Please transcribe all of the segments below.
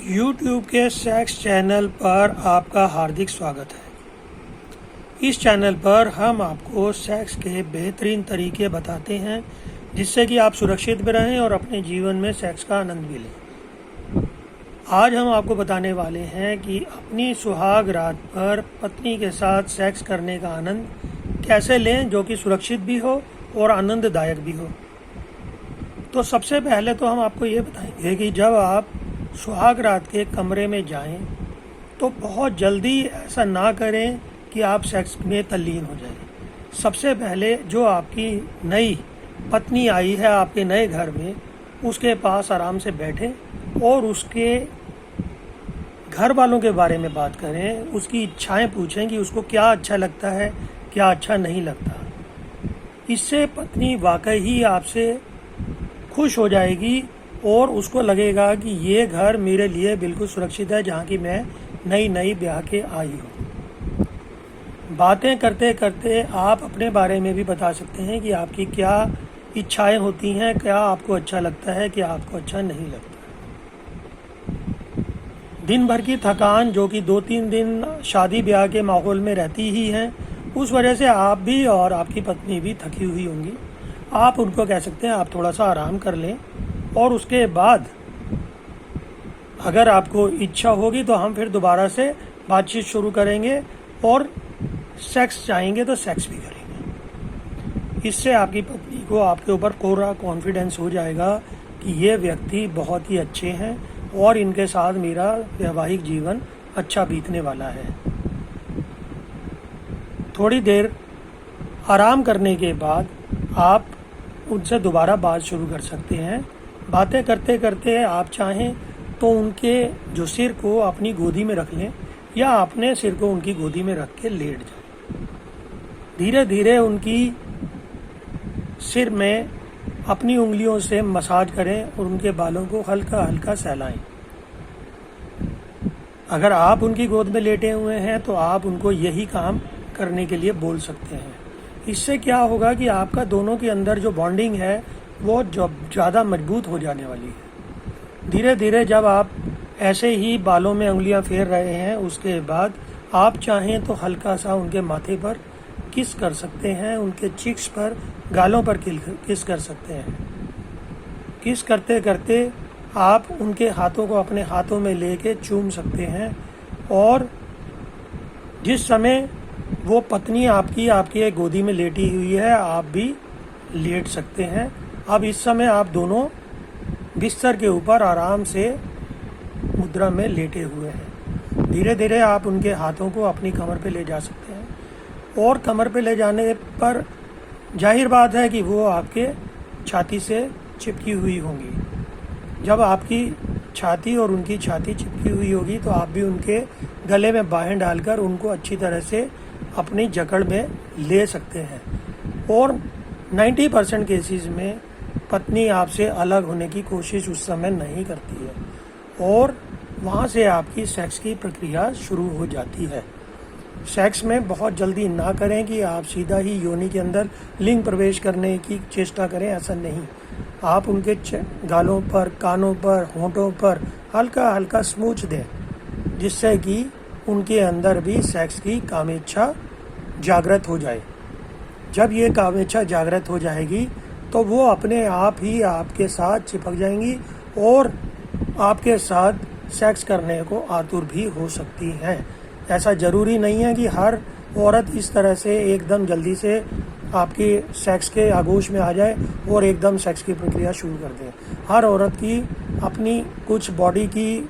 YouTube के sex channel पर आपका हार्दिक स्वागत है। इस चैनल पर हम आपको सेक्स के बेहतरीन तरीके बताते हैं जिससे कि आप सुरक्षित भी रहें और अपने जीवन में सेक्स का आनंद भी लें। आज हम आपको बताने वाले हैं कि अपनी सुहाग रात पर पत्नी के साथ सेक्स करने का आनंद कैसे लें जो कि सुरक्षित भी हो और आनंददायक भी हो। तो सबसे पहले तो हम आपको ये बताएंगे कि जब आप सुहाग रात के कमरे में जाएं तो बहुत जल्दी ऐसा ना करें कि आप सेक्स में तल्लीन हो जाएं। सबसे पहले जो आपकी नई पत्नी आई है आपके नए घर में, उसके पास आराम से बैठें और उसके घर वालों के बारे में बात करें, उसकी इच्छाएं पूछें कि उसको क्या अच्छा लगता है, क्या अच्छा नहीं लगता। इससे पत्नी वाकई ही आपसे खुश हो जाएगी और उसको लगेगा कि ये घर मेरे लिए बिल्कुल सुरक्षित है जहाँ की मैं नई ब्याह के आई हूँ। बातें करते करते आप अपने बारे में भी बता सकते हैं कि आपकी क्या इच्छाएं होती हैं, क्या आपको अच्छा लगता है, क्या आपको अच्छा नहीं लगता। दिन भर की थकान जो कि 2-3 दिन शादी ब्याह के माहौल में रहती ही है, उस वजह से आप भी और आपकी पत्नी भी थकी हुई होंगी। आप उनको कह सकते हैं आप थोड़ा सा आराम कर लें और उसके बाद अगर आपको इच्छा होगी तो हम फिर दोबारा से बातचीत शुरू करेंगे और सेक्स चाहेंगे तो सेक्स भी करेंगे। इससे आपकी पत्नी को आपके ऊपर पूरा कॉन्फिडेंस हो जाएगा कि ये व्यक्ति बहुत ही अच्छे हैं और इनके साथ मेरा वैवाहिक जीवन अच्छा बीतने वाला है। थोड़ी देर आराम करने के बाद आप उनसे दोबारा बात शुरू कर सकते हैं। बातें करते करते आप चाहें तो उनके जो सिर को अपनी गोदी में रख लें या अपने सिर को उनकी गोदी में रख के लेट जाएं। धीरे धीरे उनकी सिर में अपनी उंगलियों से मसाज करें और उनके बालों को हल्का हल्का सहलाएं। अगर आप उनकी गोद में लेटे हुए हैं तो आप उनको यही काम करने के लिए बोल सकते हैं। इससे क्या होगा कि आपका दोनों के अंदर जो बॉन्डिंग है वो ज़्यादा मजबूत हो जाने वाली है। धीरे धीरे जब आप ऐसे ही बालों में उंगलियां फेर रहे हैं, उसके बाद आप चाहें तो हल्का सा उनके माथे पर किस कर सकते हैं, उनके चिक्स पर, गालों पर किस कर सकते हैं। किस करते करते आप उनके हाथों को अपने हाथों में लेके चूम सकते हैं और जिस समय वो पत्नी आपकी गोदी में लेटी हुई है, आप भी लेट सकते हैं। अब इस समय आप दोनों बिस्तर के ऊपर आराम से मुद्रा में लेटे हुए हैं। धीरे धीरे आप उनके हाथों को अपनी कमर पे ले जा सकते हैं और कमर पे ले जाने पर जाहिर बात है कि वो आपके छाती से चिपकी हुई होंगी। जब आपकी छाती और उनकी छाती चिपकी हुई होगी तो आप भी उनके गले में बाहें डालकर उनको अच्छी तरह से अपनी जकड़ में ले सकते हैं। और 90% केसेस में पत्नी आपसे अलग होने की कोशिश उस समय नहीं करती है और वहाँ से आपकी सेक्स की प्रक्रिया शुरू हो जाती है। सेक्स में बहुत जल्दी ना करें कि आप सीधा ही योनि के अंदर लिंग प्रवेश करने की चेष्टा करें, ऐसा नहीं। आप उनके गालों पर, कानों पर, होंठों पर हल्का हल्का स्मूच दें जिससे कि उनके अंदर भी सेक्स की कामेच्छा जागृत हो जाए। जब ये कामेच्छा जागृत हो जाएगी तो वो अपने आप ही आपके साथ चिपक जाएंगी और आपके साथ सेक्स करने को आतुर भी हो सकती हैं। ऐसा ज़रूरी नहीं है कि हर औरत इस तरह से एकदम जल्दी से आपकी सेक्स के आगोश में आ जाए और एकदम सेक्स की प्रक्रिया शुरू कर दे। हर औरत की अपनी कुछ बॉडी की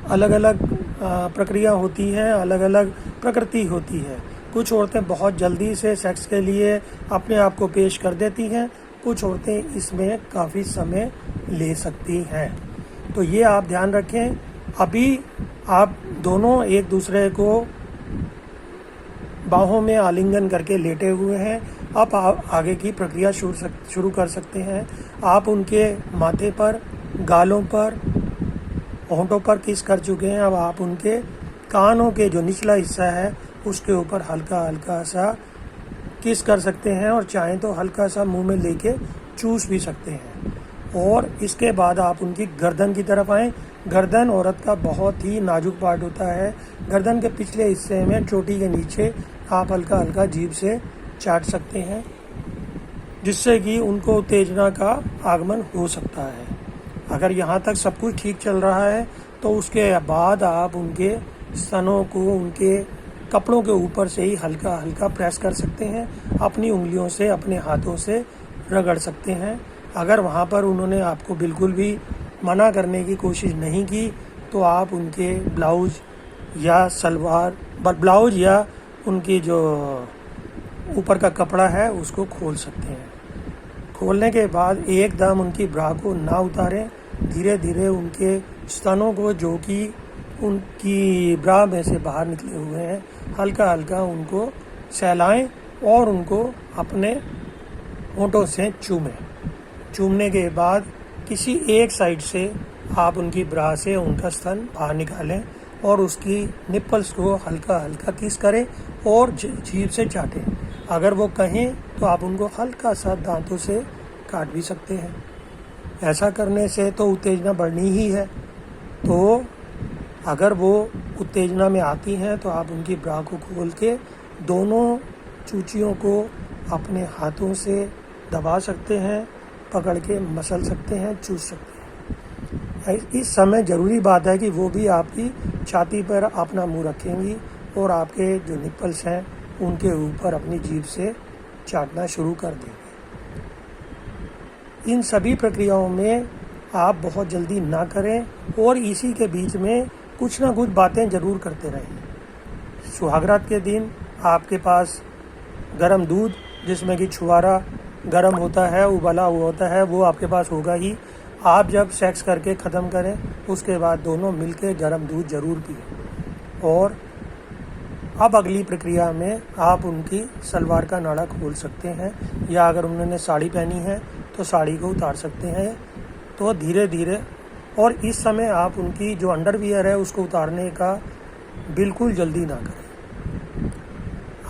अलग अलग प्रक्रिया होती है, अलग अलग प्रकृति होती है। कुछ औरतें बहुत जल्दी से सेक्स के लिए अपने आप को पेश कर देती हैं, कुछ औरतें इसमें काफ़ी समय ले सकती हैं। तो ये आप ध्यान रखें। अभी आप दोनों एक दूसरे को बाहों में आलिंगन करके लेटे हुए हैं। अब आप आगे की प्रक्रिया शुरू कर सकते हैं। आप उनके माथे पर, गालों पर, होंठों पर किस कर चुके हैं। अब आप उनके कानों के जो निचला हिस्सा है उसके ऊपर हल्का हल्का सा किस कर सकते हैं और चाहें तो हल्का सा मुंह में लेके चूस भी सकते हैं। और इसके बाद आप उनकी गर्दन की तरफ आएं गर्दन औरत का बहुत ही नाजुक पार्ट होता है। गर्दन के पिछले हिस्से में चोटी के नीचे आप हल्का हल्का जीभ से चाट सकते हैं, जिससे कि उनको उत्तेजना का आगमन हो सकता है। अगर यहाँ तक सब कुछ ठीक चल रहा है तो उसके बाद आप उनके स्तनों को उनके कपड़ों के ऊपर से ही हल्का हल्का प्रेस कर सकते हैं, अपनी उंगलियों से अपने हाथों से रगड़ सकते हैं। अगर वहाँ पर उन्होंने आपको बिल्कुल भी मना करने की कोशिश नहीं की तो आप उनके ब्लाउज या उनकी जो ऊपर का कपड़ा है उसको खोल सकते हैं। खोलने के बाद एकदम उनकी ब्रा को ना उतारें, धीरे धीरे उनके स्तनों को, जो कि उनकी ब्रा में से बाहर निकले हुए हैं, हल्का हल्का उनको सहलाएं और उनको अपने होंठों से चूमें। चूमने के बाद किसी एक साइड से आप उनकी ब्रा से उनका स्तन बाहर निकालें और उसकी निप्पल्स को हल्का हल्का किस करें और जीभ से चाटें। अगर वो कहें तो आप उनको हल्का सा दांतों से काट भी सकते हैं। ऐसा करने से तो उत्तेजना बढ़नी ही है, तो अगर वो उत्तेजना में आती हैं तो आप उनकी ब्रा को खोल के दोनों चूचियों को अपने हाथों से दबा सकते हैं, पकड़ के मसल सकते हैं, चूस सकते हैं। इस समय ज़रूरी बात है कि वो भी आपकी छाती पर अपना मुंह रखेंगी और आपके जो निप्पल्स हैं उनके ऊपर अपनी जीभ से चाटना शुरू कर देंगे। इन सभी प्रक्रियाओं में आप बहुत जल्दी ना करें और इसी के बीच में कुछ ना कुछ बातें ज़रूर करते रहें। सुहागरात के दिन आपके पास गर्म दूध, जिसमें कि छुआरा गर्म होता है, उबाला हुआ होता है, वो आपके पास होगा ही। आप जब सेक्स करके ख़त्म करें उसके बाद दोनों मिलकर गर्म दूध ज़रूर पिएं। और अब अगली प्रक्रिया में आप उनकी सलवार का नाड़ा खोल सकते हैं, या अगर उन्होंने साड़ी पहनी है तो साड़ी को उतार सकते हैं। तो धीरे धीरे, और इस समय आप उनकी जो अंडरवियर है उसको उतारने का बिल्कुल जल्दी ना करें।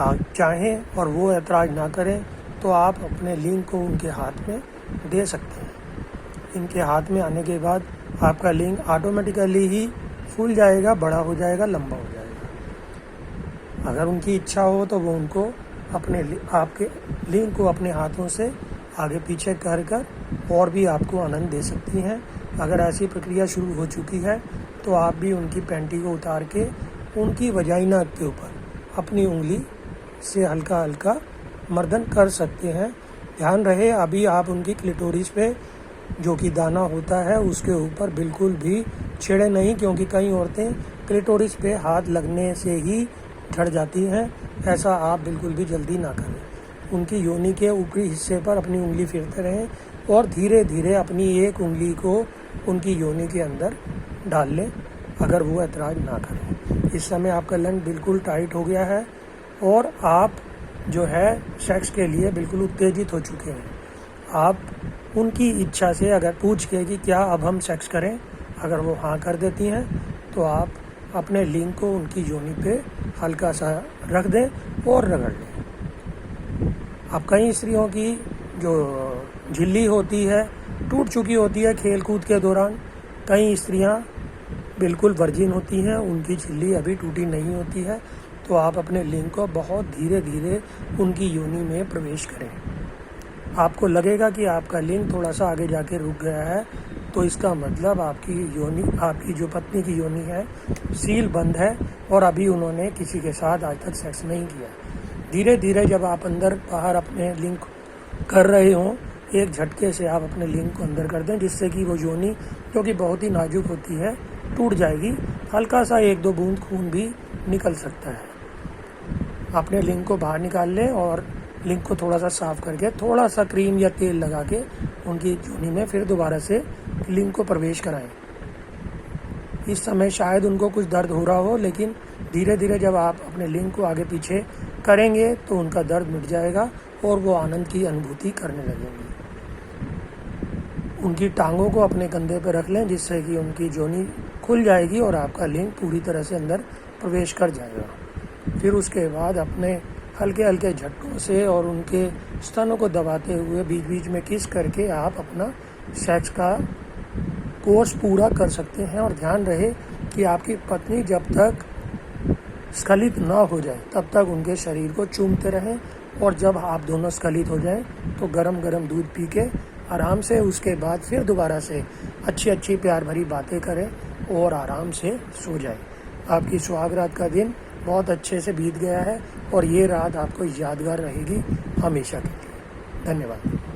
आप चाहें और वो ऐतराज़ ना करें तो आप अपने लिंग को उनके हाथ में दे सकते हैं। इनके हाथ में आने के बाद आपका लिंग ऑटोमेटिकली ही फूल जाएगा, बड़ा हो जाएगा, लंबा हो जाएगा। अगर उनकी इच्छा हो तो वो उनको आपके लिंग को अपने हाथों से आगे पीछे कर और भी आपको आनंद दे सकती हैं। अगर ऐसी प्रक्रिया शुरू हो चुकी है तो आप भी उनकी पैंटी को उतार के उनकी वजाइना के ऊपर अपनी उंगली से हल्का हल्का मर्दन कर सकते हैं। ध्यान रहे, अभी आप उनकी क्लिटोरिस पे जो कि दाना होता है उसके ऊपर बिल्कुल भी छेड़े नहीं, क्योंकि कई औरतें क्लिटोरिस पे हाथ लगने से ही झड़ जाती हैं। ऐसा आप बिल्कुल भी जल्दी ना करें। उनकी योनि के ऊपरी हिस्से पर अपनी उंगली फेरते रहें और धीरे धीरे अपनी एक उंगली को उनकी योनि के अंदर डाल लें, अगर वो ऐतराज़ ना करें। इस समय आपका लंग बिल्कुल टाइट हो गया है और आप जो है सेक्स के लिए बिल्कुल उत्तेजित हो चुके हैं। आप उनकी इच्छा से अगर पूछ के कि क्या अब हम सेक्स करें, अगर वो हाँ कर देती हैं तो आप अपने लिंग को उनकी योनि पे हल्का सा रख दें और रगड़ लें। अब कई स्त्रियों की जो झिल्ली होती है टूट चुकी होती है खेल कूद के दौरान। कई स्त्रियां बिल्कुल वर्जिन होती हैं, उनकी झिल्ली अभी टूटी नहीं होती है, तो आप अपने लिंग को बहुत धीरे धीरे उनकी योनि में प्रवेश करें। आपको लगेगा कि आपका लिंग थोड़ा सा आगे जाके रुक गया है, तो इसका मतलब आपकी जो पत्नी की योनि है सील बंद है और अभी उन्होंने किसी के साथ आज तक सेक्स नहीं किया। धीरे धीरे जब आप अंदर बाहर अपने लिंग कर रहे हों, एक झटके से आप अपने लिंग को अंदर कर दें, जिससे कि वो योनि जो कि बहुत ही नाजुक होती है टूट जाएगी। हल्का सा 1-2 बूंद खून भी निकल सकता है। अपने लिंग को बाहर निकाल लें और लिंग को थोड़ा सा साफ करके थोड़ा सा क्रीम या तेल लगा के उनकी योनि में फिर दोबारा से लिंग को प्रवेश कराएं। इस समय शायद उनको कुछ दर्द हो रहा हो, लेकिन धीरे धीरे जब आप अपने लिंग को आगे पीछे करेंगे तो उनका दर्द मिट जाएगा और वो आनंद की अनुभूति करने लगेंगे। उनकी टांगों को अपने कंधे पर रख लें, जिससे कि उनकी योनि खुल जाएगी और आपका लिंग पूरी तरह से अंदर प्रवेश कर जाएगा। फिर उसके बाद अपने हल्के हल्के झटकों से और उनके स्तनों को दबाते हुए बीच बीच में किस करके आप अपना सेक्स का कोर्स पूरा कर सकते हैं। और ध्यान रहे कि आपकी पत्नी जब तक स्खलित ना हो जाए तब तक उनके शरीर को चूमते रहें, और जब आप दोनों स्खलित हो जाएं तो गरम गरम दूध पी के आराम से उसके बाद फिर दोबारा से अच्छी अच्छी प्यार भरी बातें करें और आराम से सो जाएं। आपकी सुहाग रात का दिन बहुत अच्छे से बीत गया है और ये रात आपको यादगार रहेगी हमेशा के लिए। धन्यवाद।